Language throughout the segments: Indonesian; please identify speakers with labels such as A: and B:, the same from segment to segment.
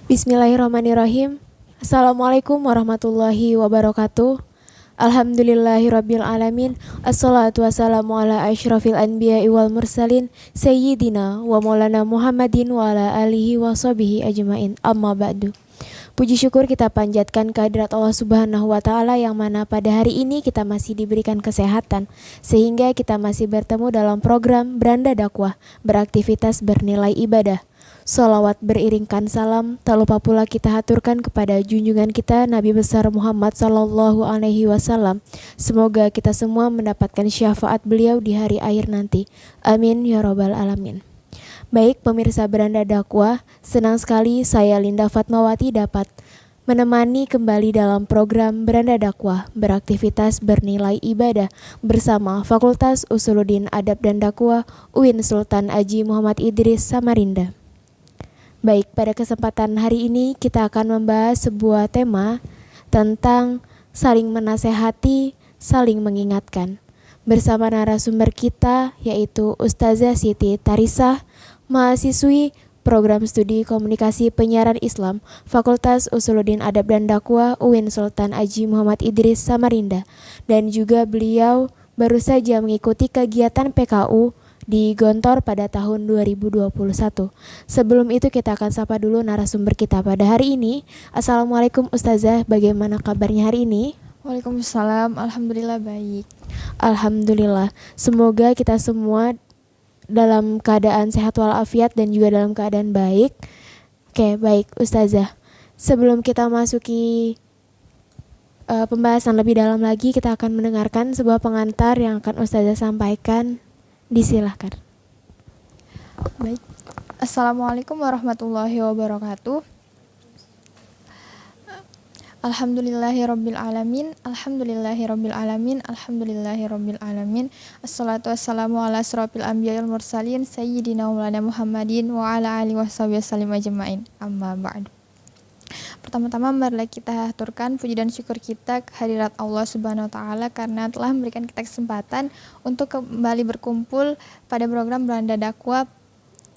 A: Bismillahirrahmanirrahim. Assalamualaikum warahmatullahi wabarakatuh. Alhamdulillahirabbil alamin. Assalatu wassalamu ala asyrafil anbiya'i wal mursalin sayyidina wa maulana Muhammadin wa ala alihi wa sahbihi ajmain. Amma ba'du. Puji syukur kita panjatkan kehadirat Allah Subhanahu wa taala yang mana pada hari ini kita masih diberikan kesehatan sehingga kita masih bertemu dalam program Beranda Dakwah, beraktivitas bernilai ibadah. Salawat beriringkan salam, tak lupa pula kita haturkan kepada junjungan kita Nabi besar Muhammad Sallallahu Alaihi Wasallam. Semoga kita semua mendapatkan syafaat beliau di hari akhir nanti. Amin ya robbal alamin. Baik pemirsa Beranda Dakwah, senang sekali saya Linda Fatmawati dapat menemani kembali dalam program Beranda Dakwah, beraktivitas bernilai ibadah bersama Fakultas Usuluddin Adab dan Dakwah UIN Sultan Haji Muhammad Idris Samarinda. Baik, pada kesempatan hari ini kita akan membahas sebuah tema tentang saling menasehati, saling mengingatkan. Bersama narasumber kita yaitu Ustazah Siti Tarisah, mahasiswi Program Studi Komunikasi Penyiaran Islam, Fakultas Usuluddin Adab dan Dakwah UIN Sultan Haji Muhammad Idris Samarinda. Dan juga beliau baru saja mengikuti kegiatan PKU di Gontor pada tahun 2021. Sebelum itu kita akan sapa dulu narasumber kita pada hari ini. Assalamualaikum Ustazah, bagaimana kabarnya hari ini?
B: Waalaikumsalam, alhamdulillah baik.
A: Alhamdulillah, semoga kita semua dalam keadaan sehat walafiat dan juga dalam keadaan baik. Oke, baik Ustazah. Sebelum kita masuki pembahasan lebih dalam lagi, kita akan mendengarkan sebuah pengantar yang akan Ustazah sampaikan. Disilahkan.
B: Baik. Assalamualaikum warahmatullahi wabarakatuh. Alhamdulillahirabbil alamin, alhamdulillahirabbil alamin, alhamdulillahirabbil alamin. Assalatu wassalamu ala asrofil anbiya'i wal mursalin sayyidina maulana Muhammadin wa ala alihi washabihi wasallim ajmain. Amma ba'du. Pertama-tama marilah kita haturkan puji dan syukur kita kehadirat Allah Subhanahu wa taala karena telah memberikan kita kesempatan untuk kembali berkumpul pada program Beranda Dakwah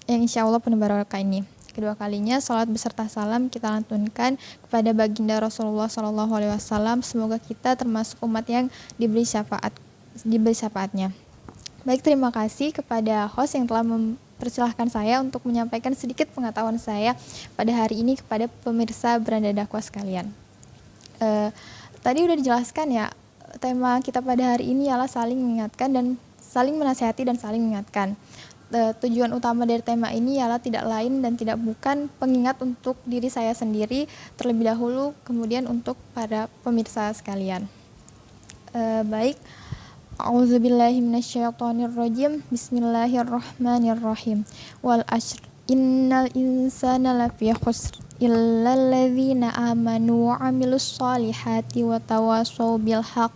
B: yang insyaallah penuh barokah ini. Kedua kalinya salat beserta salam kita lantunkan kepada baginda Rasulullah Sallallahu Alaihi Wasallam. Semoga kita termasuk umat yang diberi syafaatnya. Baik, terima kasih kepada host yang telah mempersilahkan saya untuk menyampaikan sedikit pengetahuan saya pada hari ini kepada pemirsa Beranda Dakwah sekalian. Tadi udah dijelaskan ya, tema kita pada hari ini ialah saling mengingatkan dan saling menasihati dan saling mengingatkan. Tujuan utama dari tema ini ialah tidak lain dan tidak bukan pengingat untuk diri saya sendiri terlebih dahulu, kemudian untuk para pemirsa sekalian. Baik. A'udzubillahi minasyaitonirrajim. Bismillahirrahmanirrahim. Wal ashr innal insana lafi khusr illal ladzina amanu wa 'amilus solihati wa tawassaw bil haqq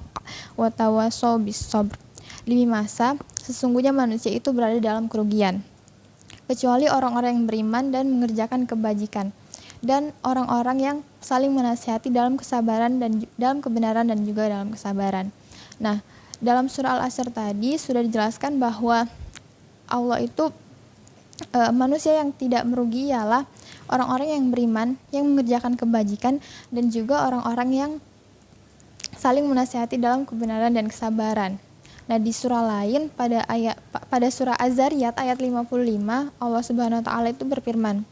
B: wa tawassaw bis sabr. Demi masa sesungguhnya manusia itu berada dalam kerugian kecuali orang-orang yang beriman dan mengerjakan kebajikan dan orang-orang yang saling menasihati dalam kesabaran dan dalam kebenaran dan juga dalam kesabaran. Nah, dalam surah Al-Asr tadi sudah dijelaskan bahwa Allah itu manusia yang tidak merugi ialah orang-orang yang beriman, yang mengerjakan kebajikan dan juga orang-orang yang saling menasihati dalam kebenaran dan kesabaran. Nah, di surah lain pada surah Az-Zariyat ayat 55 Allah Subhanahu wa taala itu berfirman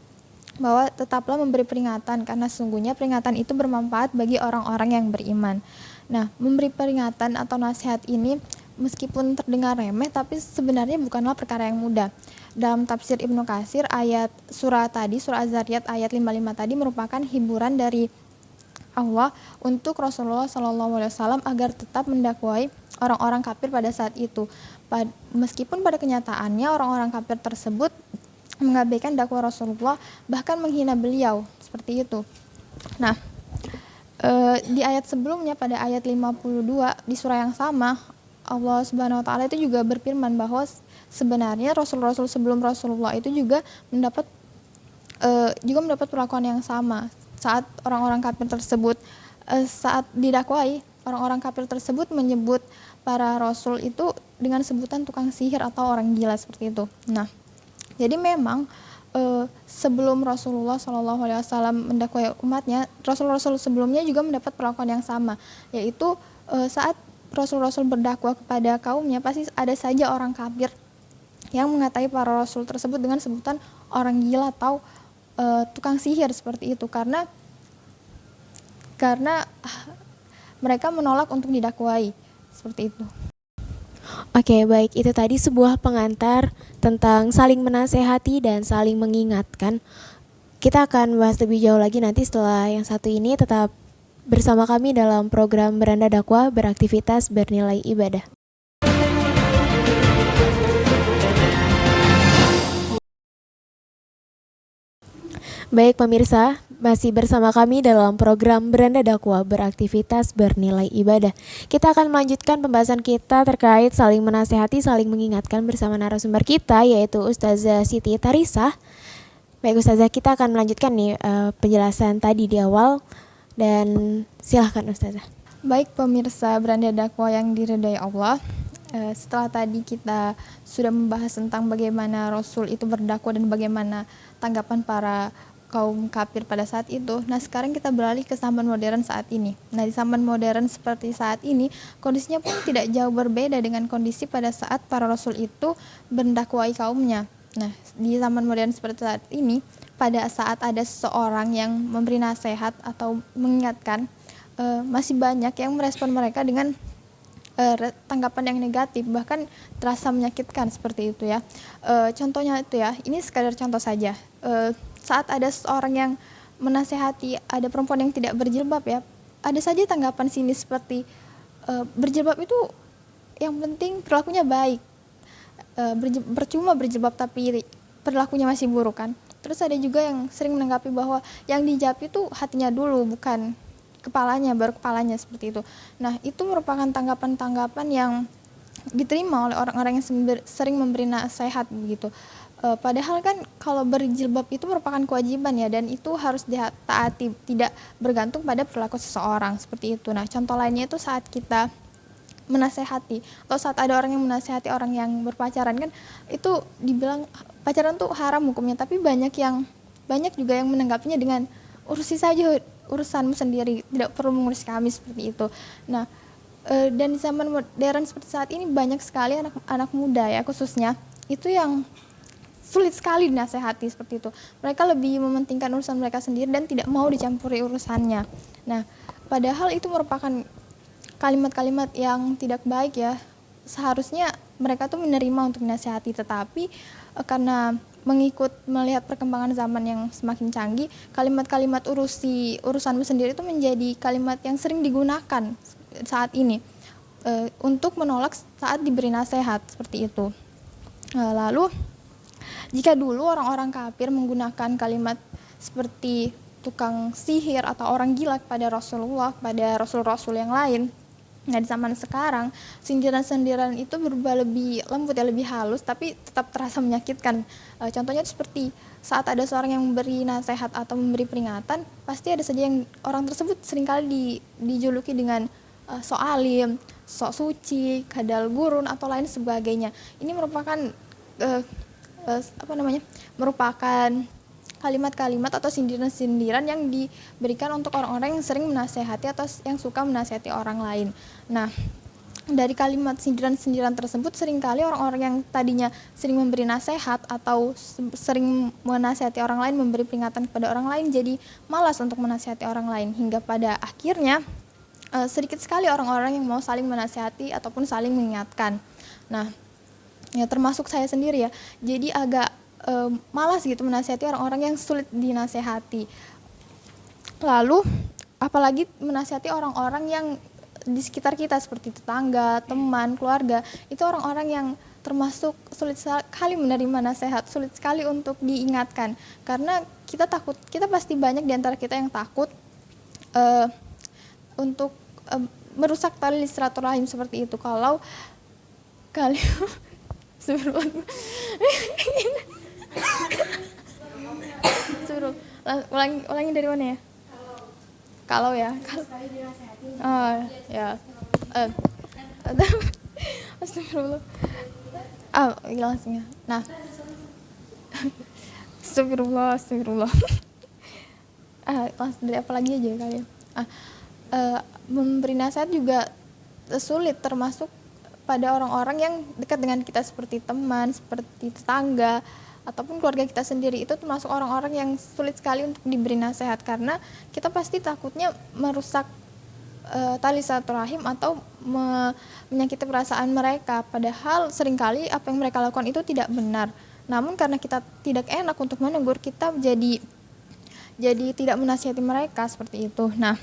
B: bahwa tetaplah memberi peringatan karena sesungguhnya peringatan itu bermanfaat bagi orang-orang yang beriman. Nah, memberi peringatan atau nasihat ini meskipun terdengar remeh tapi sebenarnya bukanlah perkara yang mudah. Dalam tafsir Ibnu Katsir surah Az-Zariyat ayat 55 tadi merupakan hiburan dari Allah untuk Rasulullah Sallallahu Alaihi Wasallam agar tetap mendakwai orang-orang kafir pada saat itu. Meskipun pada kenyataannya orang-orang kafir tersebut mengabaikan dakwah Rasulullah, bahkan menghina beliau, seperti itu. Nah, di ayat sebelumnya pada ayat 52 di surah yang sama Allah Subhanahu wa taala itu juga berfirman bahwa sebenarnya rasul-rasul sebelum Rasulullah itu juga mendapat perlakuan yang sama saat orang-orang kafir tersebut saat didakwai orang-orang kafir tersebut menyebut para rasul itu dengan sebutan tukang sihir atau orang gila seperti itu. Nah, jadi memang sebelum Rasulullah SAW mendakwai umatnya, Rasul-Rasul sebelumnya juga mendapat perlakuan yang sama, yaitu saat Rasul-Rasul berdakwah kepada kaumnya pasti ada saja orang kafir yang mengatai para Rasul tersebut dengan sebutan orang gila atau tukang sihir seperti itu, karena mereka menolak untuk didakwai seperti itu.
A: Oke, baik. Itu tadi sebuah pengantar tentang saling menasehati dan saling mengingatkan. Kita akan bahas lebih jauh lagi nanti setelah yang satu ini. Tetap bersama kami dalam program Beranda Dakwah, beraktivitas bernilai ibadah. Baik pemirsa, masih bersama kami dalam program Beranda Dakwah, beraktivitas bernilai ibadah. Kita akan melanjutkan pembahasan kita terkait saling menasehati, saling mengingatkan bersama narasumber kita, yaitu Ustazah Siti Tarisah. Baik Ustazah, kita akan melanjutkan nih penjelasan tadi di awal, dan silahkan Ustazah.
B: Baik pemirsa Beranda Dakwah yang diridhai Allah, setelah tadi kita sudah membahas tentang bagaimana Rasul itu berdakwah dan bagaimana tanggapan para kaum kafir pada saat itu. Nah, sekarang kita beralih ke zaman modern saat ini. Nah, di zaman modern seperti saat ini, kondisinya pun tidak jauh berbeda dengan kondisi pada saat para Rasul itu mendakwai kaumnya. Nah, di zaman modern seperti saat ini, pada saat ada seseorang yang memberi nasihat atau mengingatkan, masih banyak yang merespon mereka dengan tanggapan yang negatif, bahkan terasa menyakitkan seperti itu ya. Contohnya itu ya, ini sekadar contoh saja. Saat ada seorang yang menasehati ada perempuan yang tidak berjilbab ya, ada saja tanggapan sinis seperti berjilbab itu yang penting perilakunya baik, percuma berjilbab tapi perilakunya masih buruk kan. Terus ada juga yang sering menanggapi bahwa yang dijawab itu hatinya dulu, bukan kepalanya, baru kepalanya seperti itu. Nah, itu merupakan tanggapan-tanggapan yang diterima oleh orang-orang yang sering memberi nasihat begitu. Padahal kan kalau berjilbab itu merupakan kewajiban ya, dan itu harus ditaati, tidak bergantung pada perilaku seseorang seperti itu. Nah, contoh lainnya itu saat kita menasehati atau saat ada orang yang menasehati orang yang berpacaran, kan itu dibilang pacaran tuh haram hukumnya, tapi banyak juga yang menanggapinya dengan urusi saja urusanmu sendiri, tidak perlu mengurus kami seperti itu. Nah, dan di zaman modern seperti saat ini banyak sekali anak muda ya khususnya itu yang sulit sekali dinasehati seperti itu. Mereka lebih mementingkan urusan mereka sendiri dan tidak mau dicampuri urusannya. Nah, padahal itu merupakan kalimat-kalimat yang tidak baik ya. Seharusnya mereka tuh menerima untuk dinasehati, tetapi karena melihat perkembangan zaman yang semakin canggih, kalimat-kalimat urusanmu sendiri itu menjadi kalimat yang sering digunakan saat ini untuk menolak saat diberi nasihat seperti itu. Lalu jika dulu orang-orang kafir menggunakan kalimat seperti tukang sihir atau orang gila kepada Rasulullah, pada rasul-rasul yang lain, nah di zaman sekarang sindiran-sindiran itu berubah lebih lembut ya, lebih halus, tapi tetap terasa menyakitkan. Contohnya seperti saat ada seorang yang memberi nasihat atau memberi peringatan, pasti ada saja yang orang tersebut seringkali dijuluki dengan sok alim, sok suci, kadal gurun atau lain sebagainya. Ini merupakan merupakan kalimat-kalimat atau sindiran-sindiran yang diberikan untuk orang-orang yang sering menasehati atau yang suka menasehati orang lain. Nah, dari kalimat sindiran-sindiran tersebut seringkali orang-orang yang tadinya sering memberi nasihat atau sering menasehati orang lain, memberi peringatan kepada orang lain, jadi malas untuk menasehati orang lain, hingga pada akhirnya sedikit sekali orang-orang yang mau saling menasehati ataupun saling mengingatkan. Nah, ya termasuk saya sendiri ya, jadi agak malas gitu menasihati orang-orang yang sulit dinasehati. Lalu apalagi menasihati orang-orang yang di sekitar kita seperti tetangga, teman, keluarga, itu orang-orang yang termasuk sulit sekali menerima nasihat, sulit sekali untuk diingatkan, karena kita pasti banyak di antara kita yang takut untuk merusak tali silaturahim seperti itu. Kalau kalian ulangi dari mana ya? Kalau ya. Oh ya. Astagfirullah. Langsung ya. Nah, Astagfirullah. Langsung dari apa lagi aja kali ya. Memberi nasihat juga sulit, termasuk pada orang-orang yang dekat dengan kita seperti teman, seperti tetangga, ataupun keluarga kita sendiri. Itu termasuk orang-orang yang sulit sekali untuk diberi nasihat, karena kita pasti takutnya merusak tali silaturahim atau menyakiti perasaan mereka, padahal seringkali apa yang mereka lakukan itu tidak benar. Namun karena kita tidak enak untuk menegur, kita jadi tidak menasihati mereka seperti itu. Nah,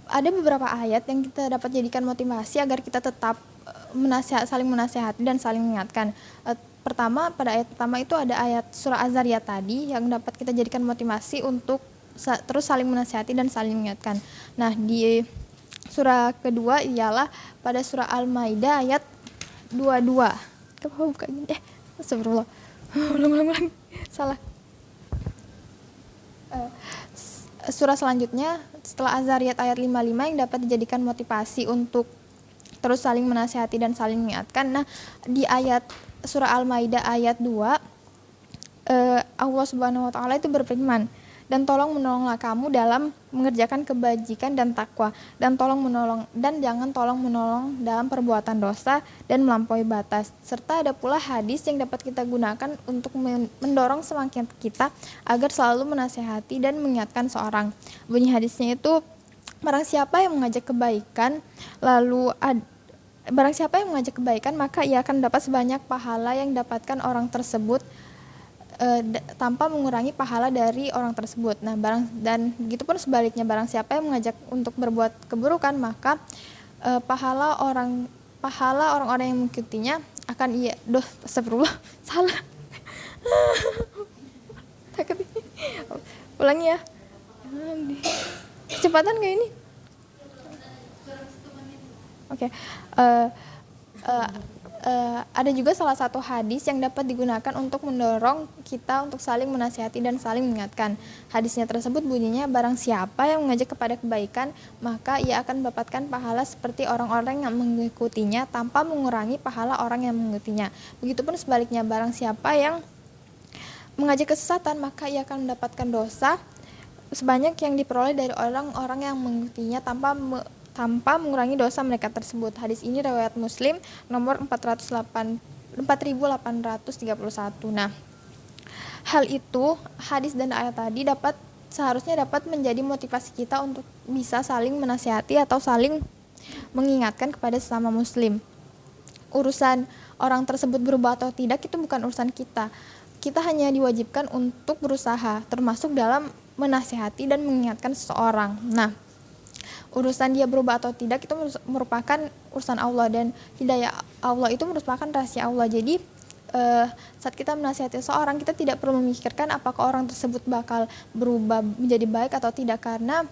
B: ada beberapa ayat yang kita dapat jadikan motivasi agar kita tetap saling menasihati dan saling mengingatkan. Pada ayat pertama itu ada ayat surah Az-Zariyat tadi yang dapat kita jadikan motivasi untuk terus saling menasihati dan saling mengingatkan. Nah, di surah kedua ialah pada surah Al-Maidah ayat 22. Kenapa buka gini? Astagfirullah. Ulang. Salah. Surah selanjutnya setelah Az-Zariyat ayat 55 yang dapat dijadikan motivasi untuk terus saling menasihati dan saling mengingatkan. Nah, di ayat surah Al-Maidah ayat 2 Allah Subhanahu wa taala itu berfirman, dan tolong menolonglah kamu dalam mengerjakan kebajikan dan takwa, dan jangan tolong menolong dalam perbuatan dosa dan melampaui batas. Serta ada pula hadis yang dapat kita gunakan untuk mendorong semangat kita agar selalu menasihati dan mengingatkan seorang. Bunyi hadisnya itu, barang siapa yang mengajak kebaikan maka ia akan dapat sebanyak pahala yang dapatkan orang tersebut tanpa mengurangi pahala dari orang tersebut. Nah, dan begitupun sebaliknya, barang siapa yang mengajak untuk berbuat keburukan, maka pahala orang-orang yang mengikutinya akan astagfirullah, salah. Takut. Ulangi ya. Kecepatan kayak ini. Oke. Ada juga salah satu hadis yang dapat digunakan untuk mendorong kita untuk saling menasihati dan saling mengingatkan. Hadisnya tersebut bunyinya, barang siapa yang mengajak kepada kebaikan, maka ia akan mendapatkan pahala seperti orang-orang yang mengikutinya tanpa mengurangi pahala orang yang mengikutinya. Begitupun sebaliknya, barang siapa yang mengajak kesesatan, maka ia akan mendapatkan dosa sebanyak yang diperoleh dari orang-orang yang mengikutinya tanpa mengurangi dosa mereka tersebut. Hadis ini riwayat Muslim nomor 4831. Nah, hal itu, hadis dan ayat tadi seharusnya dapat menjadi motivasi kita untuk bisa saling menasihati atau saling mengingatkan kepada sesama muslim. Urusan orang tersebut berubah atau tidak itu bukan urusan kita. Kita hanya diwajibkan untuk berusaha, termasuk dalam menasihati dan mengingatkan seseorang. Nah, urusan dia berubah atau tidak itu merupakan urusan Allah, dan hidayah Allah itu merupakan rahasia Allah. Jadi saat kita menasihati seseorang, kita tidak perlu memikirkan apakah orang tersebut bakal berubah menjadi baik atau tidak, karena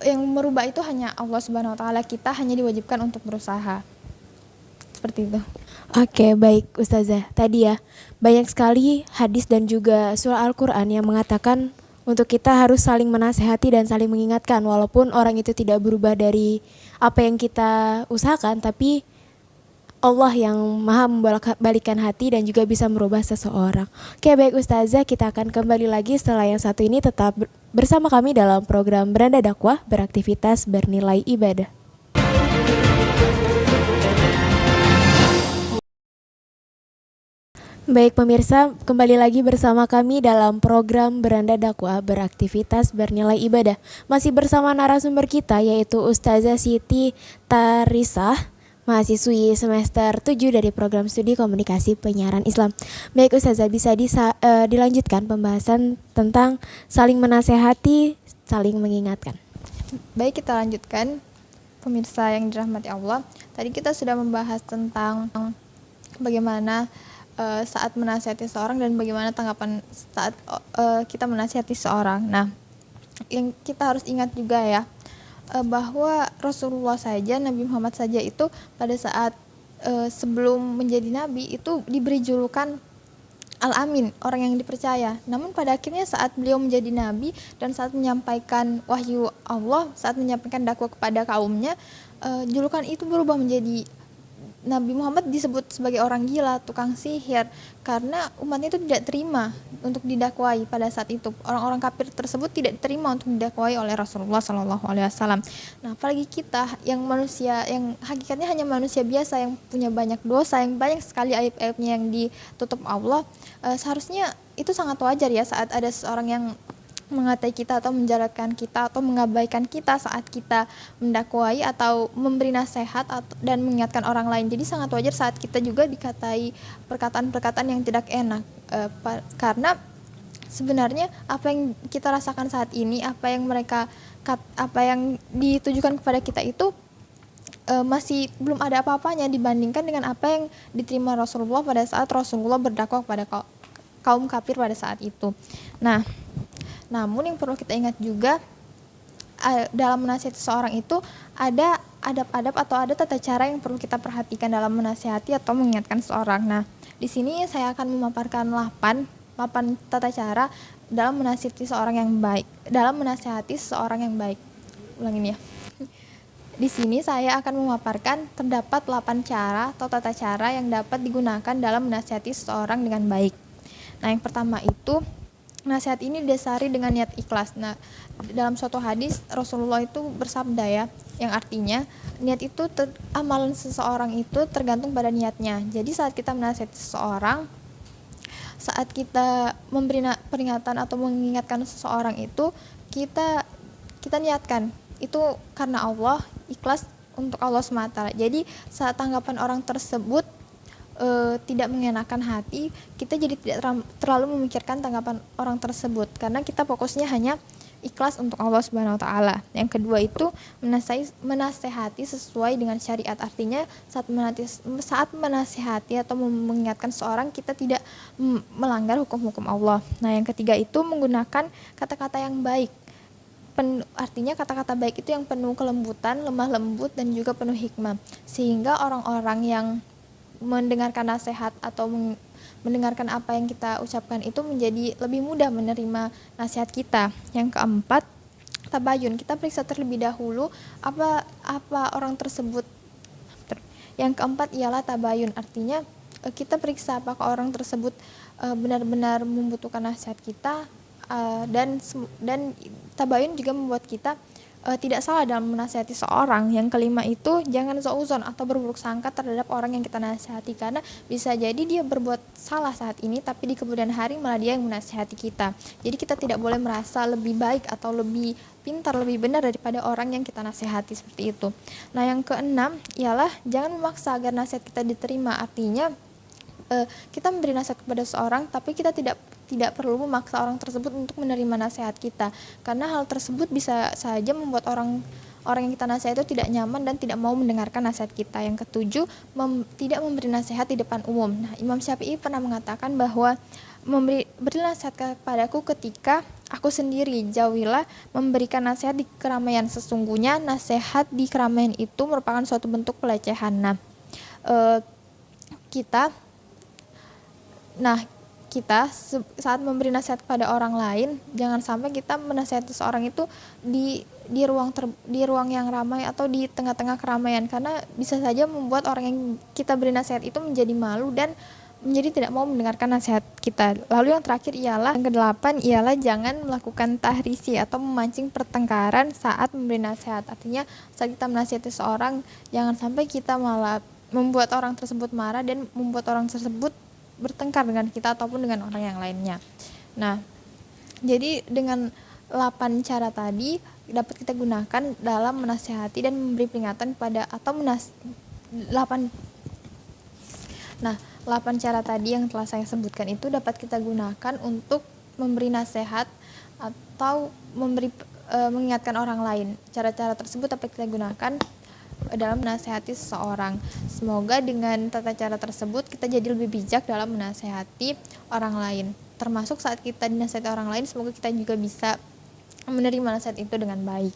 B: yang merubah itu hanya Allah Subhanahu wa taala. Kita hanya diwajibkan untuk berusaha. Seperti itu.
A: Oke, baik Ustazah. Tadi ya, banyak sekali hadis dan juga surah Al-Quran yang mengatakan untuk kita harus saling menasehati dan saling mengingatkan, walaupun orang itu tidak berubah dari apa yang kita usahakan, tapi Allah yang maha membalikkan hati dan juga bisa merubah seseorang. Oke, baik Ustazah, kita akan kembali lagi setelah yang satu ini. Tetap bersama kami dalam program Beranda Dakwah, beraktivitas bernilai ibadah. Baik pemirsa, kembali lagi bersama kami dalam program Beranda Dakwah, beraktivitas bernilai ibadah. Masih bersama narasumber kita, yaitu Ustazah Siti Tarisah, mahasiswi semester 7 dari program studi komunikasi penyiaran Islam. Baik Ustazah, bisa dilanjutkan pembahasan tentang saling menasehati, saling mengingatkan.
B: Baik, kita lanjutkan. Pemirsa yang dirahmati Allah, tadi kita sudah membahas tentang bagaimana saat menasihati seorang dan bagaimana tanggapan saat kita menasihati seorang. Nah, yang kita harus ingat juga ya, bahwa Rasulullah saja, Nabi Muhammad saja itu pada saat sebelum menjadi nabi itu diberi julukan Al-Amin, orang yang dipercaya. Namun pada akhirnya saat beliau menjadi nabi dan saat menyampaikan wahyu Allah, saat menyampaikan dakwah kepada kaumnya, julukan itu berubah menjadi Nabi Muhammad disebut sebagai orang gila, tukang sihir, karena umatnya itu tidak terima untuk didakwai pada saat itu. Orang-orang kafir tersebut tidak terima untuk didakwai oleh Rasulullah SAW. Nah, apalagi kita yang manusia, yang hakikatnya hanya manusia biasa yang punya banyak dosa, yang banyak sekali aib-aibnya yang ditutup Allah, seharusnya itu sangat wajar ya saat ada seorang yang mengatai kita atau menjalankan kita atau mengabaikan kita saat kita mendakwai atau memberi nasihat dan mengingatkan orang lain. Jadi sangat wajar saat kita juga dikatai perkataan-perkataan yang tidak enak, karena sebenarnya apa yang kita rasakan saat ini, apa yang ditujukan kepada kita itu masih belum ada apa-apanya dibandingkan dengan apa yang diterima Rasulullah pada saat Rasulullah berdakwah kepada kaum kafir pada saat itu. Nah, namun yang perlu kita ingat juga, dalam menasihati seseorang itu ada adab-adab atau ada tata cara yang perlu kita perhatikan dalam menasihati atau mengingatkan seseorang. Nah, di sini saya akan memaparkan 8 tata cara dalam menasihati seseorang yang baik. Ulangin ya. Di sini saya akan memaparkan terdapat 8 cara atau tata cara yang dapat digunakan dalam menasihati seseorang dengan baik. Nah, yang pertama itu, nasihat ini didasari dengan niat ikhlas. Nah, dalam suatu hadis Rasulullah itu bersabda ya, yang artinya niat itu amalan seseorang itu tergantung pada niatnya. Jadi saat kita menasihati seseorang, saat kita memberi peringatan atau mengingatkan seseorang itu, kita niatkan itu karena Allah, ikhlas untuk Allah semata. Jadi saat tanggapan orang tersebut tidak mengenakan hati, kita jadi tidak terlalu memikirkan tanggapan orang tersebut karena kita fokusnya hanya ikhlas untuk Allah Subhanahu wa taala. Yang kedua itu menasehati sesuai dengan syariat. Artinya saat menasehati atau mengingatkan seorang, kita tidak melanggar hukum-hukum Allah. Nah, yang ketiga itu menggunakan kata-kata yang baik. Artinya kata-kata baik itu yang penuh kelembutan, lemah lembut, dan juga penuh hikmah, sehingga orang-orang yang mendengarkan nasihat atau mendengarkan apa yang kita ucapkan itu menjadi lebih mudah menerima nasihat kita. Yang keempat, tabayun. Kita periksa terlebih dahulu apa orang tersebut. Yang keempat ialah tabayun. Artinya kita periksa apakah orang tersebut benar-benar membutuhkan nasihat kita, dan tabayun juga membuat kita tidak salah dalam menasihati seorang. Yang kelima itu jangan zauzon atau berburuk sangka terhadap orang yang kita nasihati, karena bisa jadi dia berbuat salah saat ini tapi di kemudian hari malah dia yang menasihati kita. Jadi kita tidak boleh merasa lebih baik atau lebih pintar, lebih benar daripada orang yang kita nasihati, seperti itu. Nah, yang keenam ialah jangan memaksa agar nasihat kita diterima. Artinya kita memberi nasihat kepada seorang tapi kita tidak perlu memaksa orang tersebut untuk menerima nasihat kita, karena hal tersebut bisa saja membuat orang yang kita nasihat itu tidak nyaman dan tidak mau mendengarkan nasihat kita. Yang ketujuh, tidak memberi nasihat di depan umum. Nah, Imam Syafi'i pernah mengatakan bahwa beri nasihat kepadaku ketika aku sendiri, jauhilah memberikan nasihat di keramaian. Sesungguhnya nasihat di keramaian itu merupakan suatu bentuk pelecehan. Kita saat memberi nasihat kepada orang lain, jangan sampai kita menasihati seseorang itu di ruang yang ramai atau di tengah-tengah keramaian, karena bisa saja membuat orang yang kita beri nasihat itu menjadi malu dan menjadi tidak mau mendengarkan nasihat kita. Lalu yang terakhir ialah, yang kedelapan ialah jangan melakukan tahrisi atau memancing pertengkaran saat memberi nasihat. Artinya saat kita menasihati seorang, jangan sampai kita malah membuat orang tersebut marah dan membuat orang tersebut bertengkar dengan kita ataupun dengan orang yang lainnya. Nah, jadi dengan 8 cara tadi dapat kita gunakan dalam menasihati dan memberi peringatan pada 8 cara tadi yang telah saya sebutkan itu dapat kita gunakan untuk memberi nasihat atau mengingatkan orang lain. Cara-cara tersebut dapat kita gunakan dalam menasihati seseorang. Semoga dengan tata cara tersebut kita jadi lebih bijak dalam menasihati orang lain. Termasuk saat kita dinasihati orang lain, semoga kita juga bisa menerima nasihat itu dengan baik.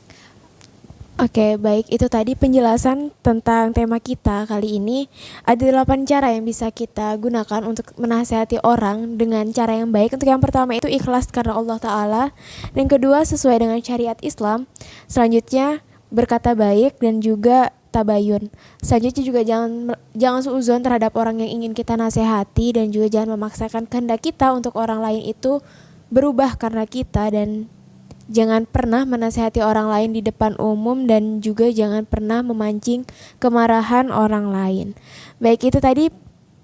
A: Oke, baik, itu tadi penjelasan tentang tema kita kali ini. Ada 8 cara yang bisa kita gunakan untuk menasihati orang dengan cara yang baik. Untuk yang pertama itu ikhlas karena Allah Ta'ala. Yang kedua sesuai dengan syariat Islam. Selanjutnya berkata baik dan juga tabayun. Selanjutnya juga jangan suudzon terhadap orang yang ingin kita nasihati, dan juga jangan memaksakan kehendak kita untuk orang lain itu berubah karena kita, dan jangan pernah menasihati orang lain di depan umum, dan juga jangan pernah memancing kemarahan orang lain. Baik, itu tadi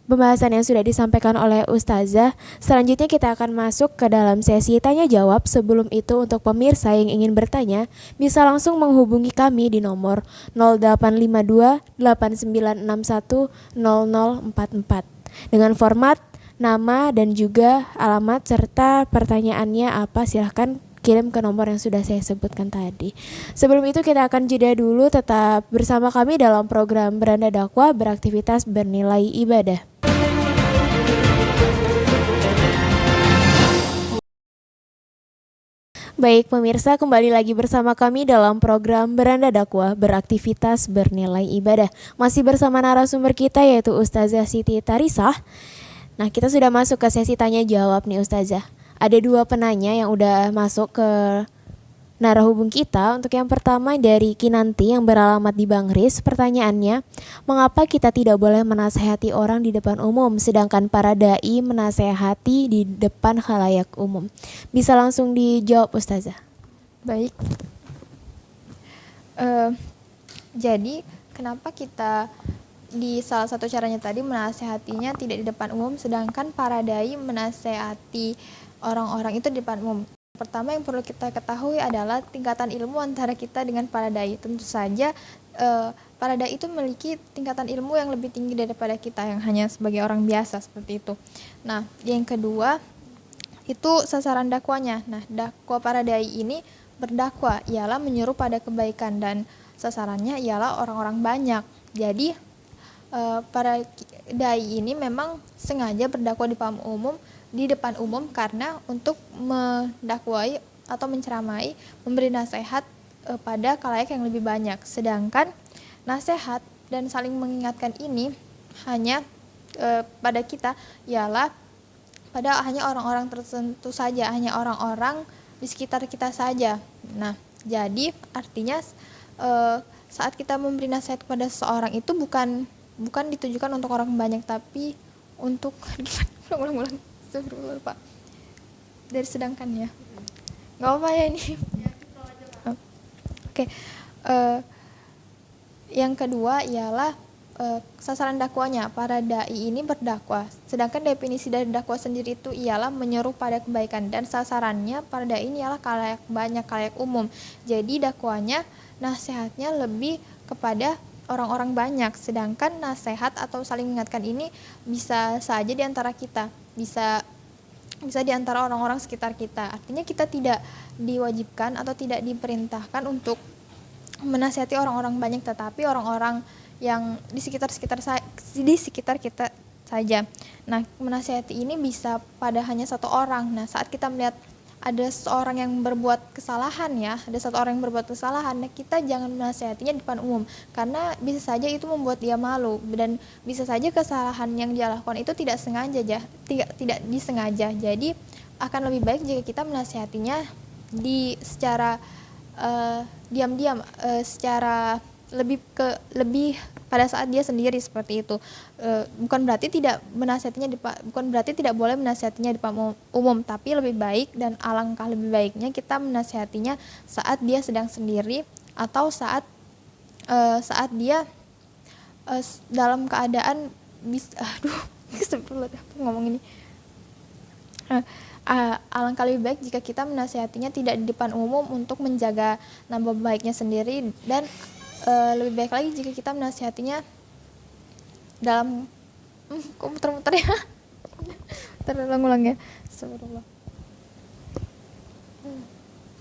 A: pembahasan yang sudah disampaikan oleh Ustazah. Selanjutnya kita akan masuk ke dalam sesi tanya jawab. Sebelum itu, untuk pemirsa yang ingin bertanya, bisa langsung menghubungi kami di nomor 0852 8961 0044 dengan format nama dan juga alamat serta pertanyaannya apa. Silahkan kirim ke nomor yang sudah saya sebutkan tadi. Sebelum itu kita akan jeda dulu. Tetap bersama kami dalam program Beranda Dakwah, beraktivitas bernilai ibadah. Baik pemirsa, kembali lagi bersama kami dalam program Beranda Dakwah, beraktivitas bernilai ibadah. Masih bersama narasumber kita yaitu Ustazah Siti Tarisah. Nah, kita sudah masuk ke sesi tanya jawab nih Ustazah. Ada 2 penanya yang udah masuk ke narahubung kita. Untuk yang pertama dari Kinanti yang beralamat di Bangris. Pertanyaannya, mengapa kita tidak boleh menasehati orang di depan umum, sedangkan para dai menasehati di depan khalayak umum? Bisa langsung dijawab Ustazah.
B: Baik. Jadi kenapa kita di salah satu caranya tadi menasehatinya tidak di depan umum, sedangkan para dai menasehati orang-orang itu di depan umum? Pertama yang perlu kita ketahui adalah tingkatan ilmu antara kita dengan para dai. Tentu saja para dai itu memiliki tingkatan ilmu yang lebih tinggi daripada kita yang hanya sebagai orang biasa seperti itu. Nah, yang kedua itu sasaran dakwanya. Nah, dakwah para dai ini berdakwah ialah menyuruh pada kebaikan, dan sasarannya ialah orang-orang banyak. Jadi para dai ini memang sengaja berdakwah di depan umum karena untuk mendakwai atau menceramai, memberi nasihat pada khalayak yang lebih banyak. Sedangkan nasihat dan saling mengingatkan ini hanya pada kita ialah pada hanya orang-orang tertentu saja, hanya orang-orang di sekitar kita saja. Nah, jadi artinya saat kita memberi nasihat kepada seseorang itu bukan ditujukan untuk orang banyak, tapi untuk ulang-ulang Pak. Dari sedangkan ya. Nggak apa ya ini. Oke. Yang kedua ialah sasaran dakwanya. Para dai ini berdakwah. Sedangkan definisi dari dakwah sendiri itu ialah menyeru pada kebaikan, dan sasarannya para dai ini ialah khalayak banyak, khalayak umum. Jadi dakwanya, nasihatnya lebih kepada orang-orang banyak. Sedangkan nasihat atau saling mengingatkan ini bisa saja di antara kita, bisa di antara orang-orang sekitar kita. Artinya kita tidak diwajibkan atau tidak diperintahkan untuk menasihati orang-orang banyak, tetapi orang-orang yang di sekitar kita saja. Nah, menasihati ini bisa pada hanya satu orang. Nah, saat kita melihat ada seorang yang berbuat kesalahan nah kita jangan menasihatinya di depan umum, karena bisa saja itu membuat dia malu, dan bisa saja kesalahan yang dia lakukan itu tidak disengaja. Jadi akan lebih baik jika kita menasihatinya secara diam-diam, secara lebih pada saat dia sendiri seperti itu. Bukan berarti tidak boleh menasihatinya di depan umum, tapi lebih baik dan alangkah lebih baiknya kita menasihatinya saat dia sedang sendiri, atau saat dia dalam keadaan ngomong ini. Alangkah lebih baik jika kita menasihatinya tidak di depan umum untuk menjaga nama baiknya sendiri, dan lebih baik lagi jika kita menasihatinya dalam kok muter-muter ya terulang-ulang ya, astagfirullah,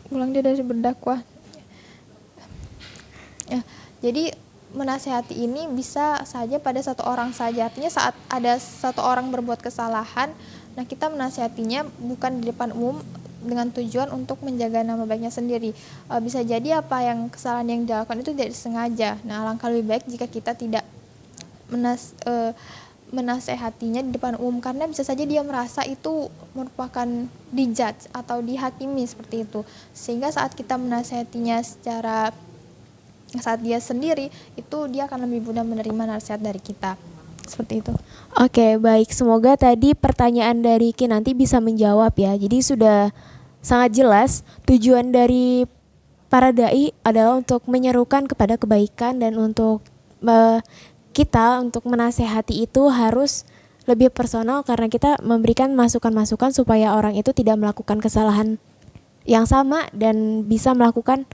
B: ulang dia dari berdakwah ya. Jadi menasihati ini bisa saja pada satu orang saja. Artinya saat ada satu orang berbuat kesalahan, nah kita menasihatinya bukan di depan umum dengan tujuan untuk menjaga nama baiknya sendiri. Bisa jadi apa yang kesalahan yang dilakukan itu tidak disengaja. Nah, alangkah lebih baik jika kita tidak menasehatinya di depan umum, karena bisa saja dia merasa itu merupakan dijudge atau dihakimi seperti itu. Sehingga saat kita menasehatinya secara saat dia sendiri itu dia akan lebih mudah menerima nasihat dari kita. Seperti itu.
A: Oke, baik. Semoga tadi pertanyaan dari Kinanti bisa menjawab ya. Jadi sudah sangat jelas tujuan dari para dai adalah untuk menyerukan kepada kebaikan dan untuk kita untuk menasehati itu harus lebih personal karena kita memberikan masukan-masukan supaya orang itu tidak melakukan kesalahan yang sama dan bisa melakukan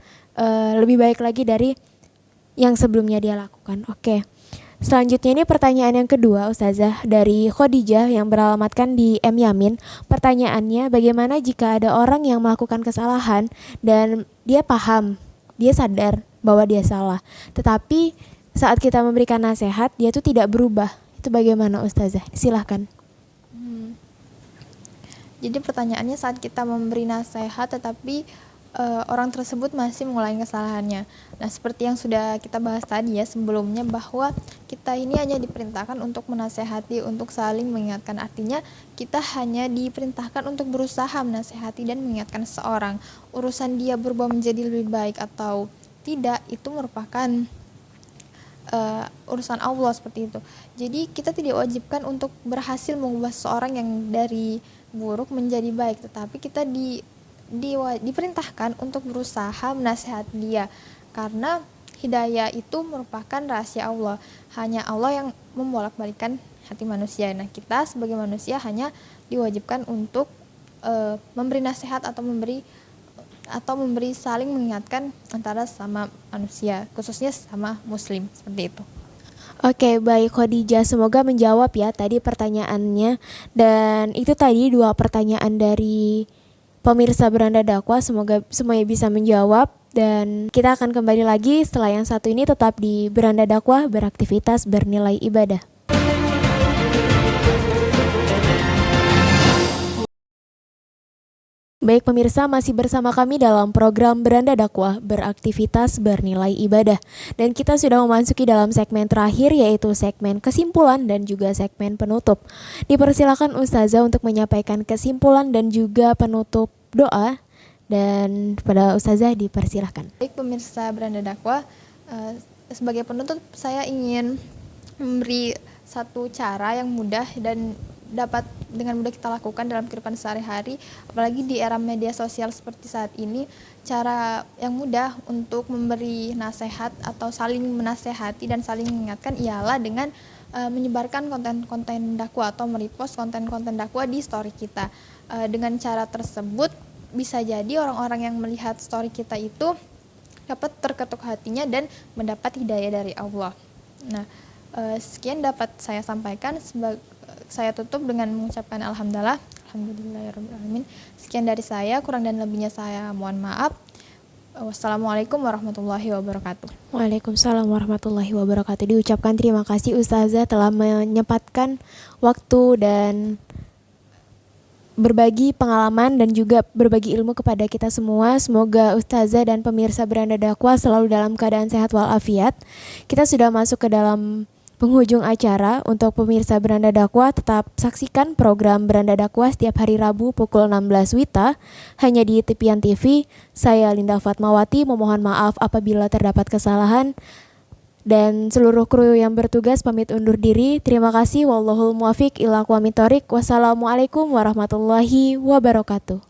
A: lebih baik lagi dari yang sebelumnya dia lakukan. Oke. Selanjutnya ini pertanyaan yang kedua Ustazah dari Khadijah yang beralamatkan di M Yamin. Pertanyaannya, bagaimana jika ada orang yang melakukan kesalahan dan dia paham, dia sadar bahwa dia salah, tetapi saat kita memberikan nasihat dia tuh tidak berubah. Itu bagaimana Ustazah? Silahkan.
B: Jadi pertanyaannya saat kita memberi nasihat tetapi orang tersebut masih mengulangi kesalahannya. Nah, seperti yang sudah kita bahas tadi ya sebelumnya, bahwa kita ini hanya diperintahkan untuk menasehati, untuk saling mengingatkan. Artinya kita hanya diperintahkan untuk berusaha menasehati dan mengingatkan seseorang. Urusan dia berubah menjadi lebih baik atau tidak itu merupakan urusan Allah, seperti itu. Jadi kita tidak wajibkan untuk berhasil mengubah seseorang yang dari buruk menjadi baik, tetapi kita diperintahkan untuk berusaha menasihati dia, karena hidayah itu merupakan rahasia Allah. Hanya Allah yang membolak-balikan hati manusia. Nah, kita sebagai manusia hanya diwajibkan untuk memberi nasihat atau memberi saling mengingatkan antara sama manusia, khususnya sama muslim, seperti itu.
A: Oke, baik Khadijah, semoga menjawab ya tadi pertanyaannya. Dan itu tadi 2 pertanyaan dari pemirsa Beranda Dakwah, semoga semuanya bisa menjawab. Dan kita akan kembali lagi setelah yang satu ini, tetap di Beranda Dakwah, beraktivitas bernilai ibadah. Baik pemirsa, masih bersama kami dalam program Beranda Dakwah, beraktivitas bernilai ibadah. Dan kita sudah memasuki dalam segmen terakhir, yaitu segmen kesimpulan dan juga segmen penutup. Dipersilakan Ustazah untuk menyampaikan kesimpulan dan juga penutup doa. Dan pada Ustazah dipersilakan.
B: Baik pemirsa Beranda Dakwah, sebagai penutup saya ingin memberi satu cara yang mudah dan dapat dengan mudah kita lakukan dalam kehidupan sehari-hari, apalagi di era media sosial seperti saat ini. Cara yang mudah untuk memberi nasihat atau saling menasehati dan saling mengingatkan ialah dengan menyebarkan konten-konten dakwah atau merepost konten-konten dakwah di story kita. Dengan cara tersebut bisa jadi orang-orang yang melihat story kita itu dapat terketuk hatinya dan mendapat hidayah dari Allah. Nah, sekian dapat saya sampaikan. Saya tutup dengan mengucapkan alhamdulillahirrahmanirrahim. Sekian dari saya, kurang dan lebihnya saya mohon maaf. Wassalamualaikum warahmatullahi wabarakatuh.
A: Waalaikumsalam warahmatullahi wabarakatuh. Diucapkan terima kasih Ustazah telah menyempatkan waktu dan berbagi pengalaman dan juga berbagi ilmu kepada kita semua. Semoga Ustazah dan pemirsa Beranda Dakwah selalu dalam keadaan sehat walafiat. Kita sudah masuk ke dalam penghujung acara. Untuk pemirsa Beranda Dakwah, tetap saksikan program Beranda Dakwah setiap hari Rabu pukul 16 WITA hanya di Tipian TV. Saya Linda Fatmawati memohon maaf apabila terdapat kesalahan, dan seluruh kru yang bertugas pamit undur diri. Terima kasih. Wallahul muwafiq ila aqwamit thoriq. Wassalamualaikum warahmatullahi wabarakatuh.